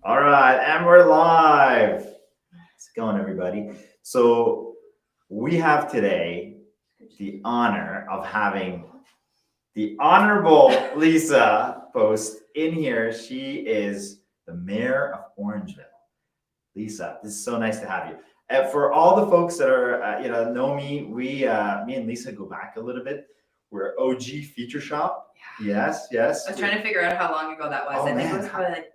All right, and we're live. How's it going, everybody? So we have today the honor of having the Honorable Lisa Post in here. She is the Mayor of Orangeville. Lisa, this is so nice to have you. For all the folks that are, know me, me and Lisa go back a little bit. We're OG Future Shop. Yeah. Yes. I was trying to figure out how long ago that was. Oh, I think man. it was probably like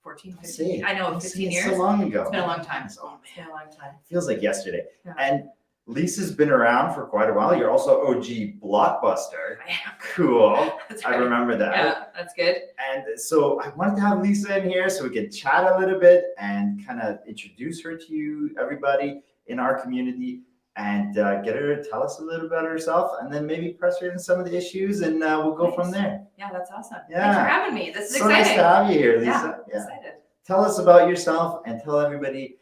14, 15. I know, 15 years. So long ago. It's been a long time. It's been a long time. Feels like yesterday. Yeah. And Lisa's been around for quite a while. You're also OG Blockbuster. I am. Cool. That's I right. remember that. Yeah, that's good. And so I wanted to have Lisa in here so we could chat a little bit and kind of introduce her to you, everybody in our community, and get her to tell us a little about herself, and then maybe press her into some of the issues, and we'll go from there. Yeah, that's awesome. Yeah. Thanks for having me. This is so exciting. Nice to have you here, Lisa. Yeah. Excited. Tell us about yourself and tell everybody,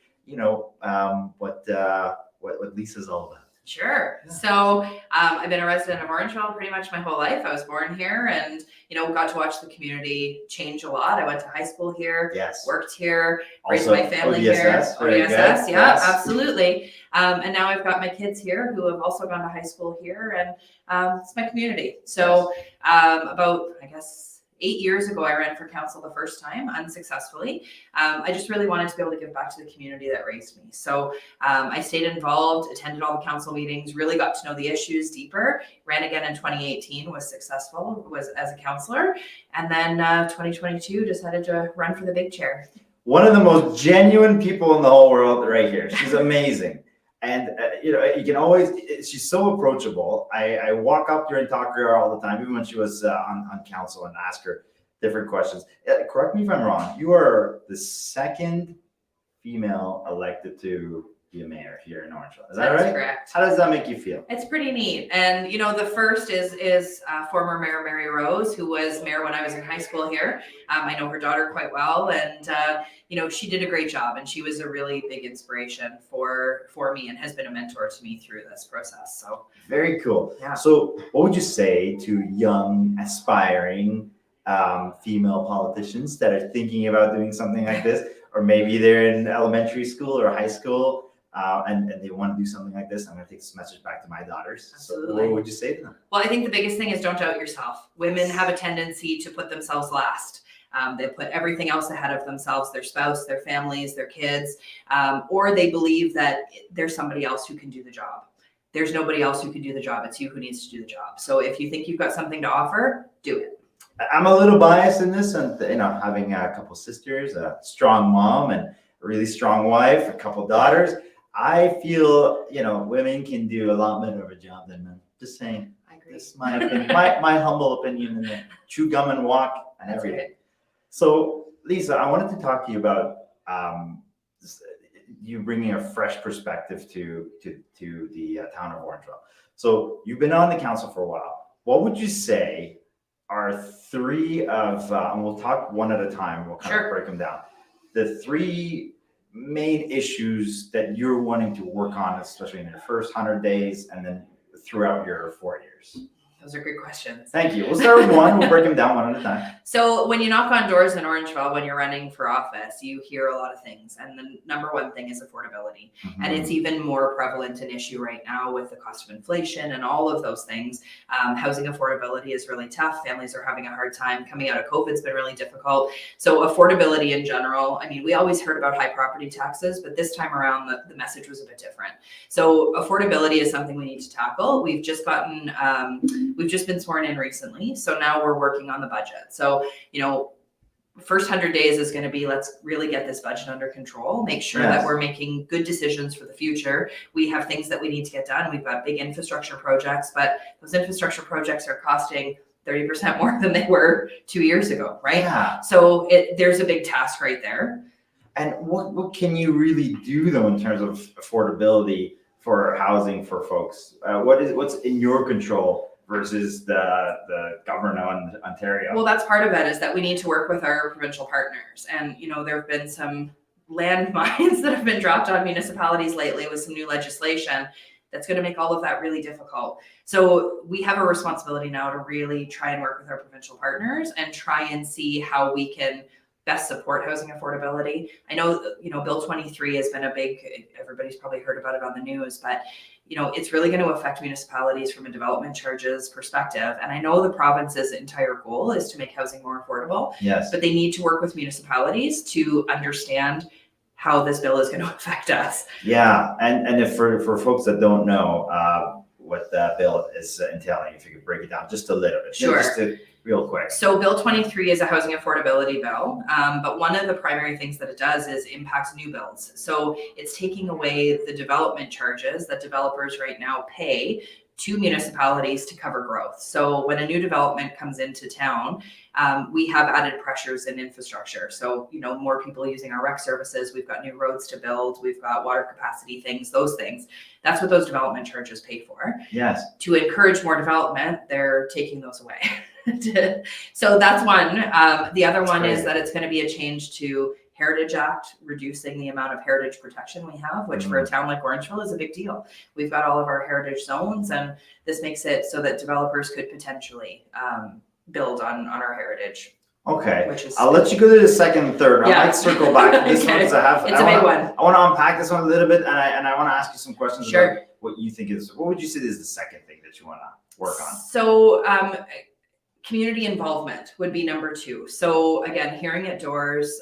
what Lisa's all about. Sure. Yeah. So I've been a resident of Orangeville pretty much my whole life. I was born here and, got to watch the community change a lot. I went to high school here, Yes. Worked here, raised Also, my family ODSS, here. very ODSS, good. yeah, Yes. absolutely. And now I've got my kids here who have also gone to high school here, and it's my community. So about, I guess, 8 years ago, I ran for council the first time unsuccessfully. I just really wanted to be able to give back to the community that raised me. So I stayed involved, attended all the council meetings, really got to know the issues deeper, ran again in 2018, was successful, was as a councillor. And then 2022 decided to run for the big chair. One of the most genuine people in the whole world right here. She's amazing. And, you can always, she's so approachable. I walk up to her and talk to her all the time, even when she was on council, and ask her different questions. Correct me if I'm wrong. You are the second female elected to be a mayor here in Orangeville. Is that right? That's correct. How does that make you feel? It's pretty neat. And, the first is former Mayor Mary Rose, who was mayor when I was in high school here. I know her daughter quite well. And, she did a great job. And she was a really big inspiration for me and has been a mentor to me through this process. So very cool. Yeah. So what would you say to young, aspiring female politicians that are thinking about doing something like this? Or maybe they're in elementary school or high school and they want to do something like this. I'm going to take this message back to my daughters. Absolutely. So what would you say to them? Well, I think the biggest thing is don't doubt yourself. Women have a tendency to put themselves last. They put everything else ahead of themselves, their spouse, their families, their kids, or they believe that there's somebody else who can do the job. There's nobody else who can do the job. It's you who needs to do the job. So if you think you've got something to offer, do it. I'm a little biased in this, and having a couple sisters, a strong mom, and a really strong wife, a couple daughters. I feel women can do a lot better of a job than men. Just saying. I agree. This is my opinion, my humble opinion, and chew gum and walk and everything. Right. So, Lisa, I wanted to talk to you about you bringing a fresh perspective to the town of Orangeville. So, you've been on the council for a while. What would you say are three of, and we'll talk one at a time, we'll kind of break them down, the three main issues that you're wanting to work on, especially in your first 100 days and then throughout your 4 years? Those are good questions. Thank you. We'll start with one. We'll break them down one at a time. So when you knock on doors in Orangeville, when you're running for office, you hear a lot of things. And the number one thing is affordability. Mm-hmm. And it's even more prevalent an issue right now with the cost of inflation and all of those things. Housing affordability is really tough. Families are having a hard time. Coming out of COVID has been really difficult. So affordability in general, we always heard about high property taxes, but this time around, the message was a bit different. So affordability is something we need to tackle. We've just been sworn in recently. So now we're working on the budget. So, first 100 days is going to be, let's really get this budget under control, make sure that we're making good decisions for the future. We have things that we need to get done. We've got big infrastructure projects, but those infrastructure projects are costing 30% more than they were 2 years ago, right? Yeah. So there's a big task right there. And what can you really do though in terms of affordability for housing for folks? What's in your control versus the government of Ontario? Well, that's part of it, is that we need to work with our provincial partners. And, there have been some landmines that have been dropped on municipalities lately with some new legislation that's going to make all of that really difficult. So we have a responsibility now to really try and work with our provincial partners and try and see how we can best support housing affordability. I know, Bill 23 has been a big, everybody's probably heard about it on the news, but it's really going to affect municipalities from a development charges perspective. And I know the province's entire goal is to make housing more affordable, Yes. but they need to work with municipalities to understand how this bill is going to affect us. Yeah, and if for folks that don't know what that bill is entailing, if you could break it down just a little bit. Sure. Just real quick. So Bill 23 is a housing affordability bill, but one of the primary things that it does is impacts new builds. So it's taking away the development charges that developers right now pay to municipalities to cover growth. So when a new development comes into town, we have added pressures in infrastructure. So, more people using our rec services, we've got new roads to build, we've got water capacity things, those things. That's what those development charges pay for. Yes. To encourage more development, they're taking those away. So that's one. The other one is that it's going to be a change to Heritage Act, reducing the amount of heritage protection we have, which for a town like Orangeville is a big deal. We've got all of our heritage zones, and this makes it so that developers could potentially build on our heritage. Okay, which is, I'll let you go to the second and third. Yeah. I might circle back to this one because It's a big one. I want to unpack this one a little bit, and I want to ask you some questions Sure. about what you think is. What would you say is the second thing that you want to work on? So, community involvement would be number 2. So again, hearing at doors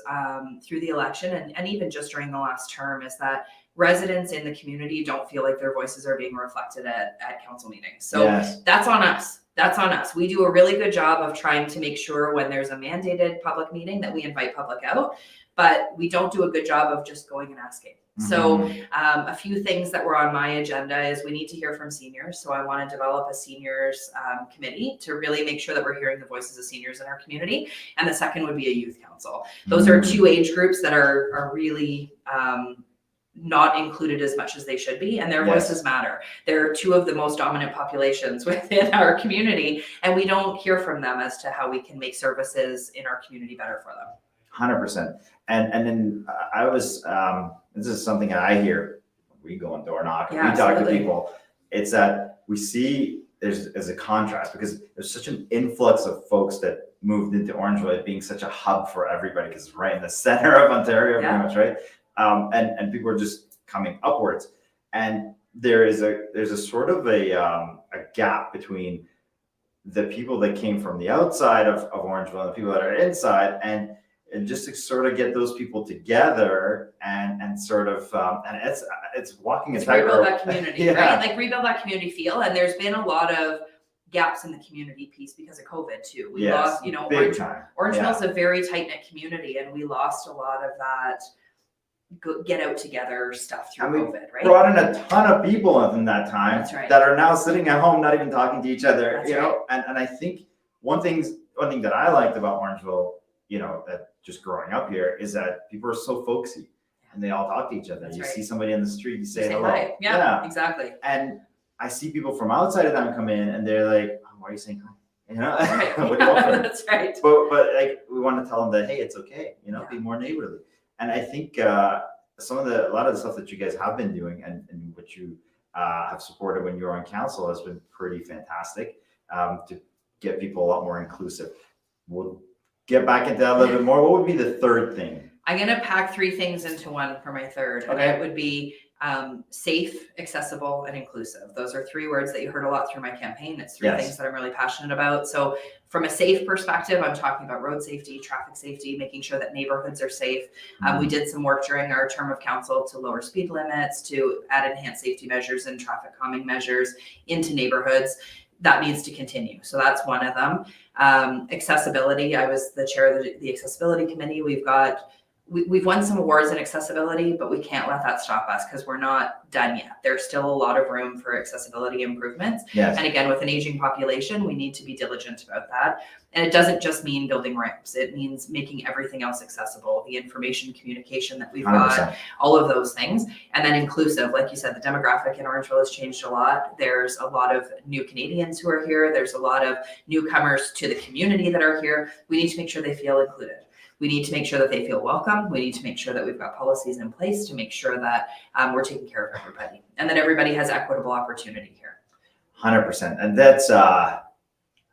through the election and even just during the last term is that residents in the community don't feel like their voices are being reflected at council meetings. So Yes. That's on us. That's on us. We do a really good job of trying to make sure when there's a mandated public meeting that we invite public out, but we don't do a good job of just going and asking. So a few things that were on my agenda is we need to hear from seniors. So I want to develop a seniors committee to really make sure that we're hearing the voices of seniors in our community. And the second would be a youth council. Those are 2 age groups that are really not included as much as they should be, and their voices matter. They're 2 of the most dominant populations within our community, and we don't hear from them as to how we can make services in our community better for them. 100%. And then I was, this is something that I hear, we go and door knock, we talk to people, it's that we see there's a contrast because there's such an influx of folks that moved into Orangeville, it being such a hub for everybody because it's right in the center of Ontario, pretty much, right? And people are just coming upwards. And there's a sort of a gap between the people that came from the outside of Orangeville and the people that are inside, and just to sort of get those people together and sort of and it's walking a tightrope. Rebuild that community, right? Like rebuild that community feel. And there's been a lot of gaps in the community piece because of COVID too. We lost, big time. Orangeville is a very tight knit community, and we lost a lot of that get out together stuff through COVID, right? Brought in a ton of people in that time that are now sitting at home, not even talking to each other. And I think one thing that I liked about Orangeville, that just growing up here, is that people are so folksy and they all talk to each other. You see somebody in the street, you say hello. Hi. Yeah, exactly. And I see people from outside of them come in and they're like, oh, why are you saying hi? What do you want from me? That's right. But like we want to tell them that, hey, it's okay, be more neighborly. And I think a lot of the stuff that you guys have been doing and what you have supported when you were on council has been pretty fantastic to get people a lot more inclusive. We'll get back into that a little bit more. What would be the third thing? I'm going to pack 3 things into one for my third. Okay. And it would be safe, accessible, and inclusive. Those are 3 words that you heard a lot through my campaign. It's 3 things that I'm really passionate about. So from a safe perspective, I'm talking about road safety, traffic safety, making sure that neighborhoods are safe. We did some work during our term of council to lower speed limits, to add enhanced safety measures and traffic calming measures into neighborhoods. That needs to continue. So that's one of them. Accessibility. I was the chair of the accessibility committee. We've won some awards in accessibility, but we can't let that stop us because we're not done yet. There's still a lot of room for accessibility improvements. Yes. And again, with an aging population, we need to be diligent about that. And it doesn't just mean building ramps. It means making everything else accessible, the information communication that we've 100%. got, all of those things. And then inclusive, like you said, the demographic in Orangeville has changed a lot. There's a lot of new Canadians who are here. There's a lot of newcomers to the community that are here. We need to make sure they feel included. We need to make sure that they feel welcome. We need to make sure that we've got policies in place to make sure that we're taking care of everybody and that everybody has equitable opportunity here. 100%. And that's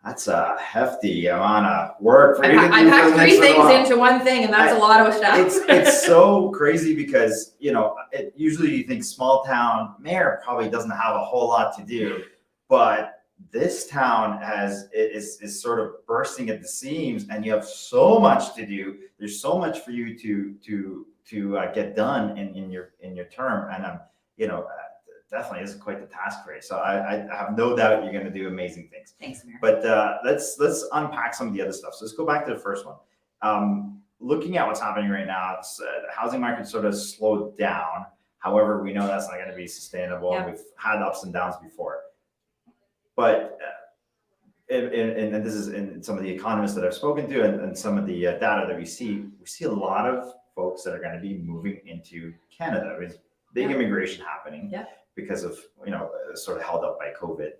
That's a hefty amount of work for I you to do. I for packed the 3 next little things while. into one thing, and that's a lot of stuff. It's so crazy because, you know, usually you think small town mayor probably doesn't have a whole lot to do, but this town is sort of bursting at the seams, and you have so much to do. There's so much for you to get done in your term, and you know, definitely is quite the task for you. So I have no doubt you're going to do amazing things. Thanks, Amir. But let's unpack some of the other stuff. So let's go back to the first one. Looking at what's happening right now, it's, the housing market sort of slowed down. However, we know that's not going to be sustainable. Yeah. We've had ups and downs before. But and this is in some of the economists that I've spoken to, and some of the data that we see a lot of folks that are going to be moving into Canada. There's big immigration happening because of, you know, sort of held up by COVID.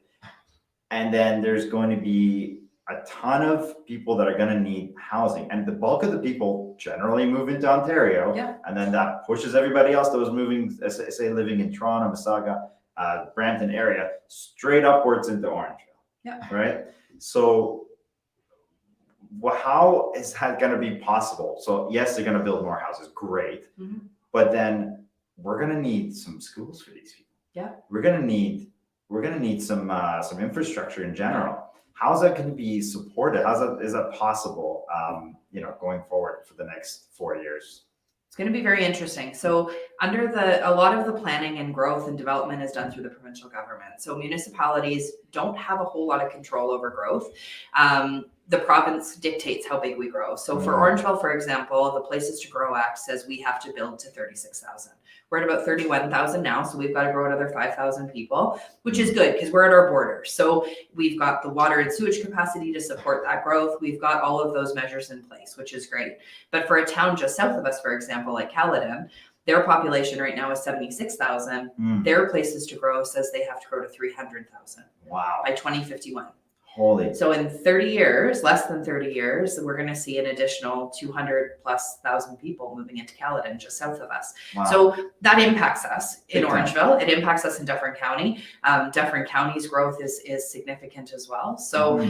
And then there's going to be a ton of people that are going to need housing, and the bulk of the people generally move into Ontario, and then that pushes everybody else that was moving, say living in Toronto, Mississauga, Brampton area, straight upwards into Orangeville. Right. So how is that going to be possible? So yes, they're going to build more houses, great, but then we're going to need some schools for these people. We're going to need some infrastructure in general. How's that going to be supported? Is that possible? You know, going forward for the next 4 years. It's going to be very interesting. So under a lot of the planning and growth and development is done through the provincial government. So municipalities don't have a whole lot of control over growth. The province dictates how big we grow. So for Orangeville, for example, the Places to Grow Act says we have to build to 36,000. We're at about 31,000 now, so we've got to grow another 5,000 people, which is good because we're at our border. So we've got the water and sewage capacity to support that growth. We've got all of those measures in place, which is great. But for a town just south of us, for example, like Caledon, their population right now is 76,000. Their Places to Grow says they have to grow to 300,000 by 2051. Holy. So in 30 years, less than 30 years, we're going to see an additional 200,000+ people moving into Caledon just south of us. So that impacts us in Orangeville. It impacts us in Dufferin County. Dufferin County's growth is significant as well. So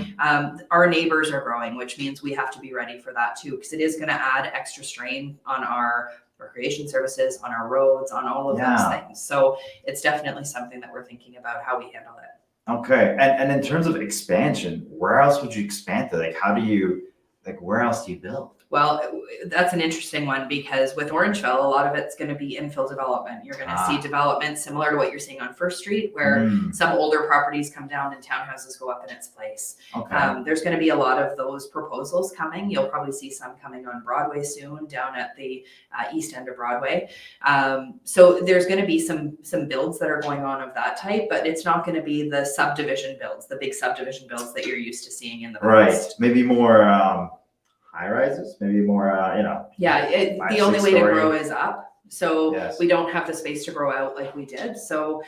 our neighbors are growing, which means we have to be ready for that too, because it is going to add extra strain on our recreation services, on our roads, on all of those things. So it's definitely something that we're thinking about how we handle it. Okay. And in terms of expansion, where else would you expand to? Like, where else do you build? Well, that's an interesting one because with Orangeville, a lot of it's going to be infill development. You're going to see development similar to what you're seeing on First Street, where some older properties come down and townhouses go up in its place. There's going to be a lot of those proposals coming. You'll probably see some coming on Broadway soon, down at the east end of Broadway. So there's going to be some builds that are going on of that type, but it's not going to be the subdivision builds, the big subdivision builds that you're used to seeing in the past. Maybe more high rises, maybe more, you know. The only way to grow is up. So we don't have the space to grow out like we did. So,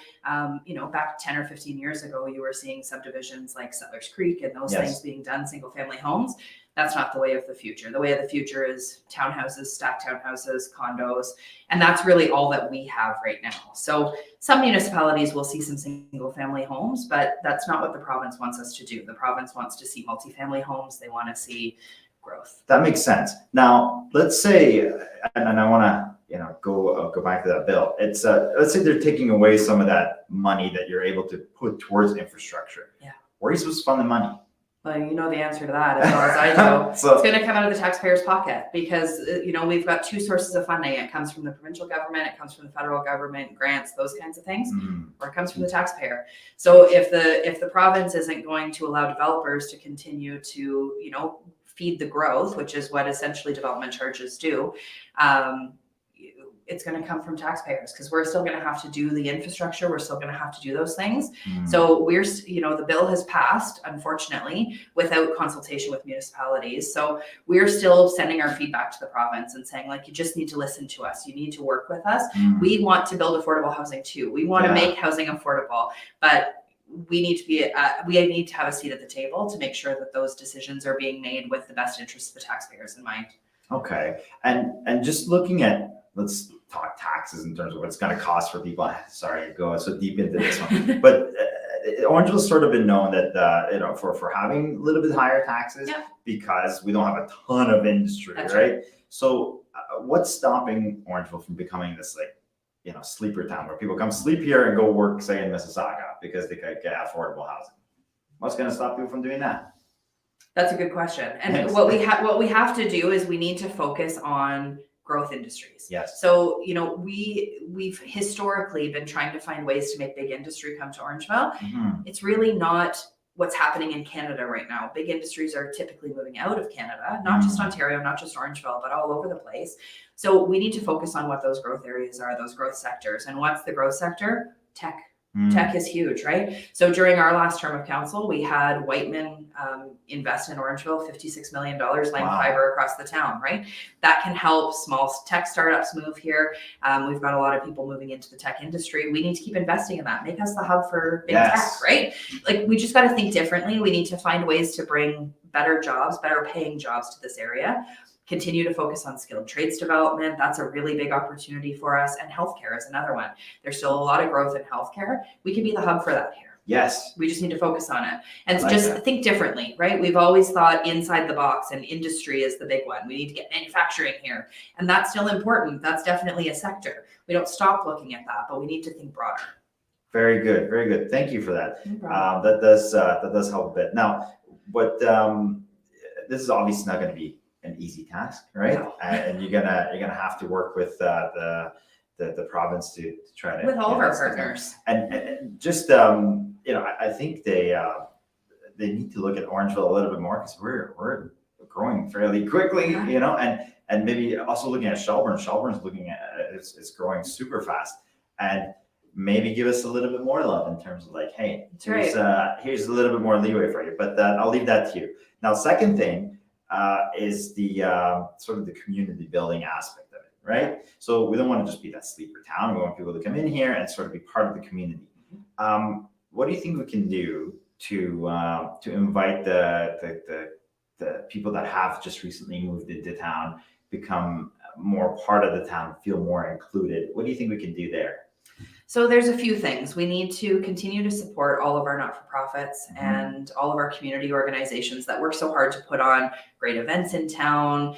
you know, back 10 or 15 years ago, you were seeing subdivisions like Settlers Creek and those things being done, single family homes. That's not the way of the future. The way of the future is townhouses, stacked townhouses, condos, and that's really all that we have right now. So some municipalities will see some single family homes, but that's not what the province wants us to do. The province wants to see multifamily homes. They want to see growth. That makes sense. Now, let's say, and I want to, you know, go back to that bill. It's let's say they're taking away some of that money that you're able to put towards infrastructure. Where are you supposed to fund the money? Well, you know the answer to that as well as I do. So it's going to come out of the taxpayer's pocket because, you know, we've got two sources of funding. It comes from the provincial government, it comes from the federal government, grants, those kinds of things, or it comes from the taxpayer. So if the province isn't going to allow developers to continue to, you know, feed the growth, which is what essentially development charges do, it's going to come from taxpayers because we're still going to have to do the infrastructure. We're still going to have to do those things. So we're, you know, the bill has passed, unfortunately, without consultation with municipalities. So we're still sending our feedback to the province and saying, like, you just need to listen to us. You need to work with us. We want to build affordable housing too. We want to make housing affordable, but we need to have a seat at the table to make sure that those decisions are being made with the best interests of the taxpayers in mind. Okay. And just looking at, let's talk taxes in terms of what it's going to cost for people. Sorry to go so deep into this one, but Orangeville's sort of been known that, for having a little bit higher taxes because we don't have a ton of industry, That's right? So what's stopping Orangeville from becoming this sleeper town where people come sleep here and go work, say, in Mississauga because they could get affordable housing? What's going to stop people from doing that? That's a good question. And what we have to do is we need to focus on growth industries. Yes. So, we've historically been trying to find ways to make big industry come to Orangeville. Mm-hmm. It's really not what's happening in Canada right now. Big industries are typically moving out of Canada, not just Ontario, not just Orangeville, but all over the place. So we need to focus on what those growth areas are, those growth sectors. And what's the growth sector? Tech. Tech is huge, right? So during our last term of council, we had Whiteman invest in Orangeville, $56 million laying fiber across the town, right? That can help small tech startups move here. We've got a lot of people moving into the tech industry. We need to keep investing in that. Make us the hub for big tech, right? Like, we just got to think differently. We need to find ways to bring better jobs, better paying jobs to this area. Continue to focus on skilled trades development. That's a really big opportunity for us. And healthcare is another one. There's still a lot of growth in healthcare. We can be the hub for that here. Yes. We just need to focus on it and think differently, right? We've always thought inside the box, and industry is the big one. We need to get manufacturing here. And that's still important. That's definitely a sector. We don't stop looking at that, but we need to think broader. Very good. Very good. Thank you for that. No that does help a bit. Now, but this is obviously not going to be an easy task, right? No. And you're gonna have to work with the province to try to, with all of our partners. And just I think they need to look at Orangeville a little bit more because we're growing fairly quickly, and maybe also looking at Shelburne. Shelburne's looking at it's growing super fast, and maybe give us a little bit more love in terms of like, hey, here's a little bit more leeway for you. But I'll leave that to you. Now, second thing. Is the sort of the community building aspect of it, right? So we don't want to just be that sleeper town. We want people to come in here and sort of be part of the community. What do you think we can do to invite the people that have just recently moved into town become more part of the town, feel more included? What do you think we can do there? So there's a few things. We need to continue to support all of our not-for-profits and all of our community organizations that work so hard to put on great events in town,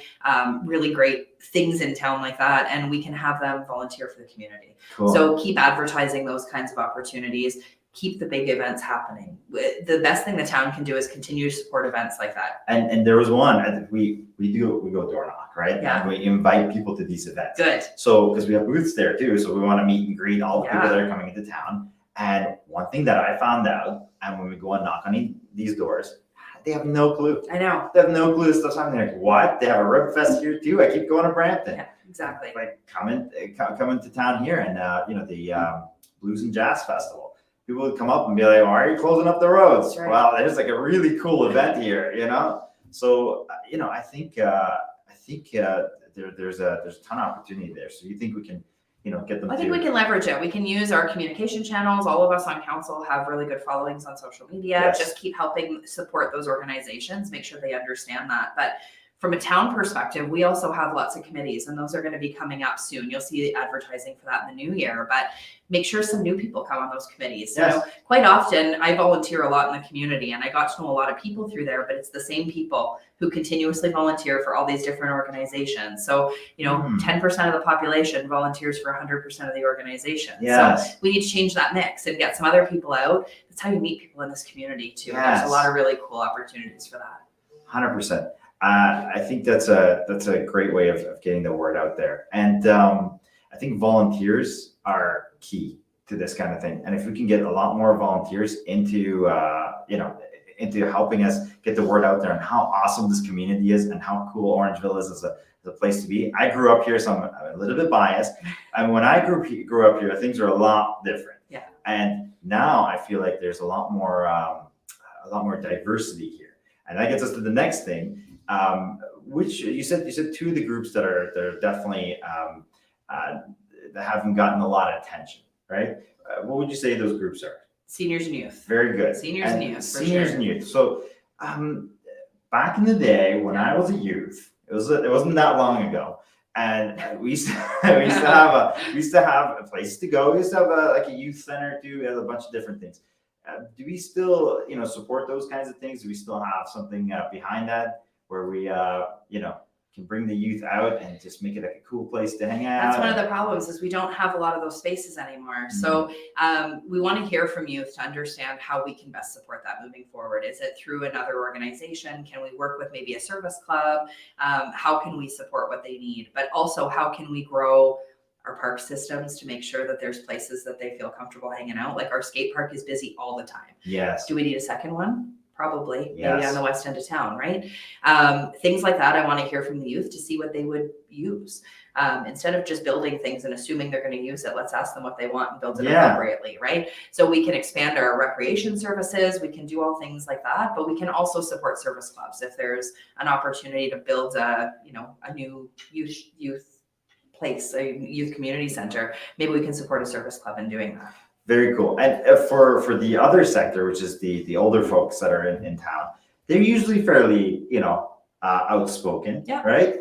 really great things in town like that, and we can have them volunteer for the community. Cool. So keep advertising those kinds of opportunities. Keep the big events happening. The best thing the town can do is continue to support events like that. And there was one, I think we go door knock, right? Yeah. And we invite people to these events. Good. So, because we have booths there too, so we want to meet and greet all the people that are coming into town. And one thing that I found out, and when we go and knock on these doors, they have no clue. I know. They have no clue this stuff's happening. Like, what? They have a Rib Fest here too. I keep going to Brampton. Yeah, exactly. Like, come into town here, and the Blues and Jazz Festival. People would come up and be like, why are you closing up the roads? Right. Well, there's like a really cool event here, So, I think there's a ton of opportunity there. So you think we can, get them? I think we can leverage it. We can use our communication channels. All of us on council have really good followings on social media. Yes. Just keep helping support those organizations, make sure they understand that. But from a town perspective, we also have lots of committees, and those are going to be coming up soon. You'll see advertising for that in the new year, but make sure some new people come on those committees. Yes. Quite often I volunteer a lot in the community, and I got to know a lot of people through there, but it's the same people who continuously volunteer for all these different organizations. So, 10% of the population volunteers for 100% of the organization. Yes. So we need to change that mix and get some other people out. That's how you meet people in this community too. Yes. There's a lot of really cool opportunities for that. 100%. I think that's a great way of getting the word out there. And I think volunteers are key to this kind of thing. And if we can get a lot more volunteers into helping us get the word out there and how awesome this community is and how cool Orangeville is as a place to be. I grew up here, so I'm a little bit biased. And when I grew up here, things are a lot different. Yeah. And now I feel like there's a lot more diversity here. And that gets us to the next thing. Which you said two of the groups that are definitely that haven't gotten a lot of attention, right? What would you say those groups are? Seniors and youth. Very good. Seniors and youth. Seniors and youth. So back in the day when I was a youth, it wasn't that long ago, and we used to have a place to go. We used to have a youth center too. We had a bunch of different things. Do we still, support those kinds of things? Do we still have something behind that where we, can bring the youth out and just make it like a cool place to hang out? That's one of the problems is we don't have a lot of those spaces anymore. So we want to hear from youth to understand how we can best support that moving forward. Is it through another organization? Can we work with maybe a service club? How can we support what they need? But also, how can we grow our park systems to make sure that there's places that they feel comfortable hanging out? Like our skate park is busy all the time. Yes. Do we need a second one? Probably, maybe Yes. on the west end of town, right? Things like that, I want to hear from the youth to see what they would use. Instead of just building things and assuming they're going to use it, let's ask them what they want and build it appropriately, right? So we can expand our recreation services, we can do all things like that, but we can also support service clubs. If there's an opportunity to build a new youth place, a youth community center, maybe we can support a service club in doing that. Very cool. And for the other sector, which is the older folks that are in town, they're usually fairly, outspoken, right?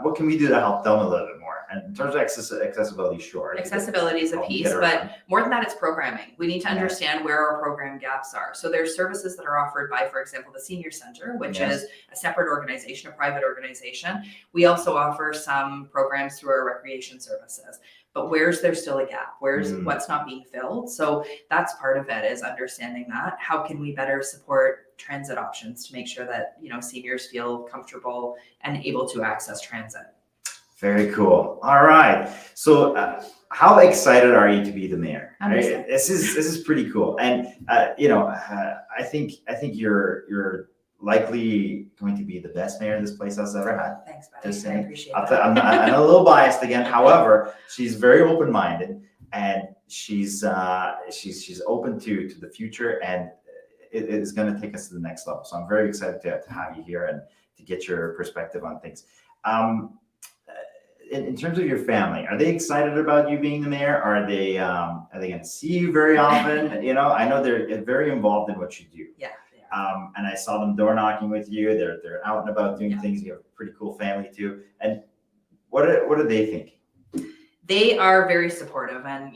What can we do to help them a little bit more? And in terms of accessibility, sure. Accessibility is a piece, but more than that, it's programming. We need to understand where our program gaps are. So there's services that are offered by, for example, the Senior Center, which is a separate organization, a private organization. We also offer some programs through our recreation services. But where's there still a gap? Where's what's not being filled? So that's part of it, is understanding that. How can we better support transit options to make sure that, seniors feel comfortable and able to access transit? Very cool. All right. So how excited are you to be the mayor? Right? This is pretty cool. And I think you're likely going to be the best mayor this place has ever had. Thanks, buddy. Just saying. I appreciate that. I'm a little biased again. However, she's very open-minded, and she's open to the future, and it is going to take us to the next level. So I'm very excited to have you here and to get your perspective on things. In terms of your family, are they excited about you being the mayor? Are they going to see you very often? I know they're very involved in what you do. Yeah. And I saw them door knocking with you. They're out and about doing things. You have a pretty cool family too. And what are they thinking? They are very supportive, and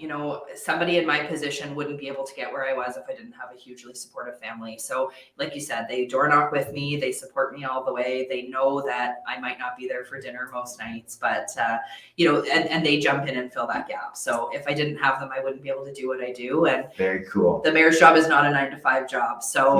somebody in my position wouldn't be able to get where I was if I didn't have a hugely supportive family. So like you said, they door knock with me, they support me all the way. They know that I might not be there for dinner most nights, but and they jump in and fill that gap. So if I didn't have them, I wouldn't be able to do what I do. And very cool. The mayor's job is not a 9-to-5 job. So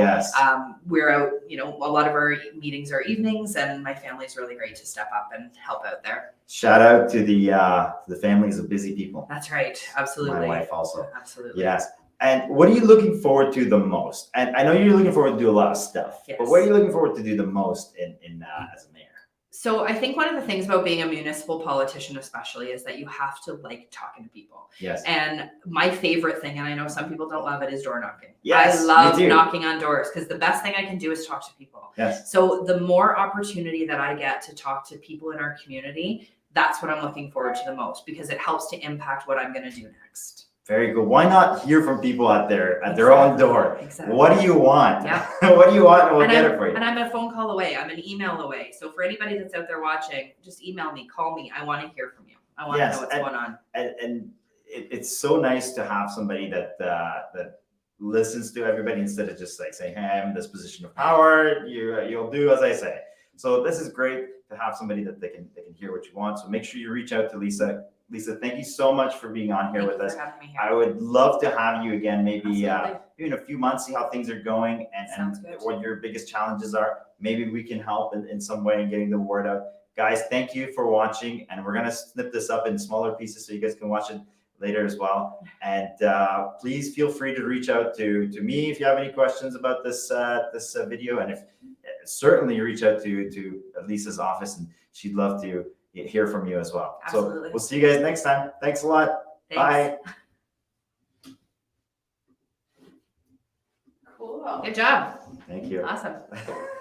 we're out, a lot of our meetings are evenings, and my family's really great to step up and help out there. Shout out to the families of busy people. That's right. Absolutely. My wife also. Absolutely. Yes. And what are you looking forward to the most? And I know you're looking forward to do a lot of stuff, but what are you looking forward to do the most in as a mayor? So I think one of the things about being a municipal politician especially is that you have to like talking to people. Yes. And my favorite thing, and I know some people don't love it, is door knocking. Yes, I love knocking on doors because the best thing I can do is talk to people. Yes. So the more opportunity that I get to talk to people in our community, that's what I'm looking forward to the most, because it helps to impact what I'm going to do next. Very good. Why not hear from people at their own door? Exactly. What do you want? Yeah. What do you want? And we'll get it for you. And I'm a phone call away. I'm an email away. So for anybody that's out there watching, just email me, call me. I want to hear from you. I want to know what's going on. And it's so nice to have somebody that listens to everybody instead of just like saying, "Hey, I'm in this position of power. You'll do as I say." So this is great to have somebody that they can hear what you want. So make sure you reach out to Lisa. Lisa, thank you so much for being on here with us. I would love to have you again, maybe in a few months, see how things are going and what your biggest challenges are. Maybe we can help in some way in getting the word out. Guys, thank you for watching. And we're going to snip this up in smaller pieces so you guys can watch it later as well. And please feel free to reach out to me if you have any questions about this video. And certainly reach out to Lisa's office, and she'd love to hear from you as well. Absolutely. So we'll see you guys next time. Thanks a lot. Thanks. Bye. Cool. Good job. Thank you. Awesome.